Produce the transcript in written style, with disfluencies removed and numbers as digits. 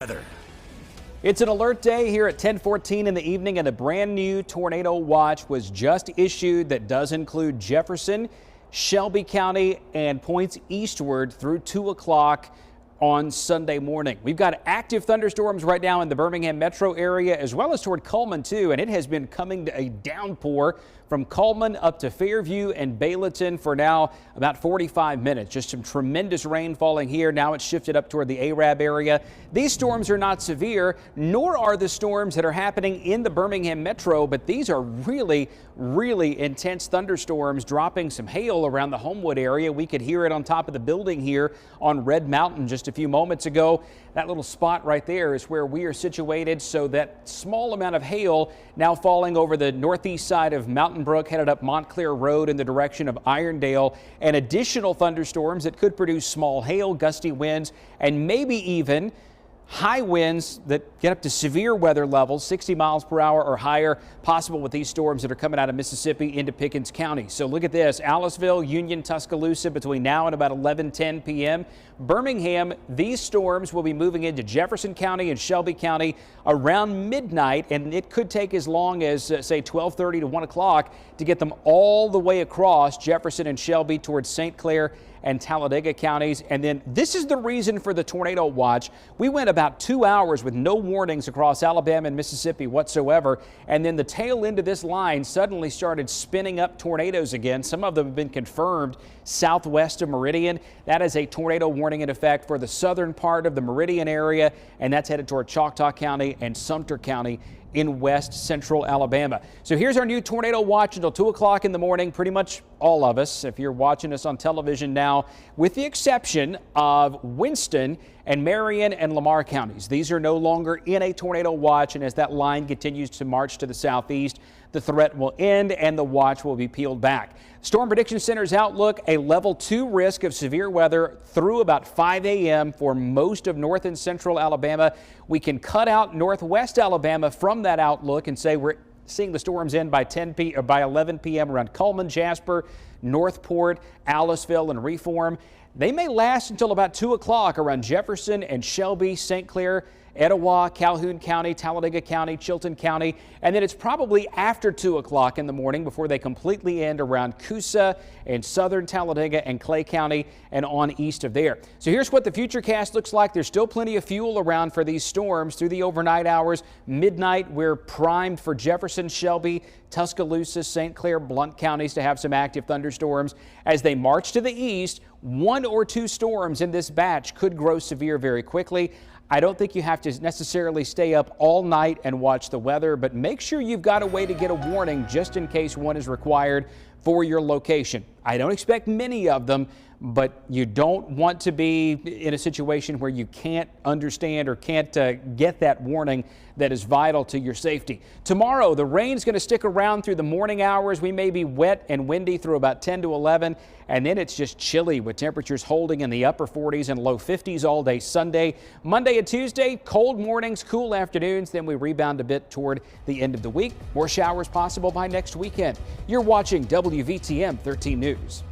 Weather. It's an alert day here at 10:14 in the evening, and a brand new tornado watch was just issued that does include Jefferson, Shelby County, and points eastward through 2 o'clock on Sunday morning. We've got active thunderstorms right now in the Birmingham metro area as well as toward Cullman too, and it has been coming to a downpour from Cullman up to Fairview and Bayleton for now about 45 minutes. Just some tremendous rain falling here. Now it's shifted up toward the Arab area. These storms are not severe, nor are the storms that are happening in the Birmingham metro, but these are really intense thunderstorms dropping some hail around the Homewood area. We could hear it on top of the building here on Red Mountain just a few moments ago. That little spot right there is where we are situated, so that small amount of hail now falling over the northeast side of Mountain Brook, headed up Montclair Road in the direction of Irondale, and additional thunderstorms that could produce small hail, gusty winds, and maybe even high winds that get up to severe weather levels, 60 miles per hour or higher, possible with these storms that are coming out of Mississippi into Pickens County. So look at this: Aliceville, Union, Tuscaloosa between now and about 11:10 p.m. Birmingham, these storms will be moving into Jefferson County and Shelby County around midnight, and it could take as long as say 12:30 to 1 o'clock to get them all the way across Jefferson and Shelby towards St. Clair and Talladega counties. And then this is the reason for the tornado watch. We went about 2 hours with no warnings across Alabama and Mississippi whatsoever, and then the tail end of this line suddenly started spinning up tornadoes again. Some of them have been confirmed southwest of Meridian. That is a tornado warning in effect for the southern part of the Meridian area, and that's headed toward Choctaw County and Sumter County in west central Alabama. So here's our new tornado watch until 2 o'clock in the morning. Pretty much all of us, if you're watching us on television now, with the exception of Winston and Marion and Lamar counties. These are no longer in a tornado watch, and as that line continues to march to the southeast, the threat will end and the watch will be peeled back. Storm Prediction Center's outlook: a level 2 risk of severe weather through about 5 a.m. for most of north and central Alabama. We can cut out northwest Alabama from that outlook and say we're seeing the storms end by 11 p.m. around Cullman, Jasper, Northport, Aliceville, and Reform. They may last until about 2 o'clock around Jefferson and Shelby, St. Clair, Etowah, Calhoun County, Talladega County, Chilton County, and then it's probably after 2 o'clock in the morning before they completely end around Coosa and southern Talladega and Clay County and on east of there. So here's what the futurecast looks like. There's still plenty of fuel around for these storms through the overnight hours. Midnight, we're primed for Jefferson, Shelby, Tuscaloosa, St. Clair, Blount counties to have some active thunderstorms. As they march to the east, 1 or 2 storms in this batch could grow severe very quickly. I don't think you have to necessarily stay up all night and watch the weather, but make sure you've got a way to get a warning just in case one is required for your location. I don't expect many of them, but you don't want to be in a situation where you can't understand or can't get that warning that is vital to your safety. Tomorrow, the rain's going to stick around through the morning hours. We may be wet and windy through about 10 to 11, and then it's just chilly with temperatures holding in the upper 40s and low 50s all day Sunday. Monday and Tuesday, cold mornings, cool afternoons. Then we rebound a bit toward the end of the week. More showers possible by next weekend. You're watching WVTM 13 News.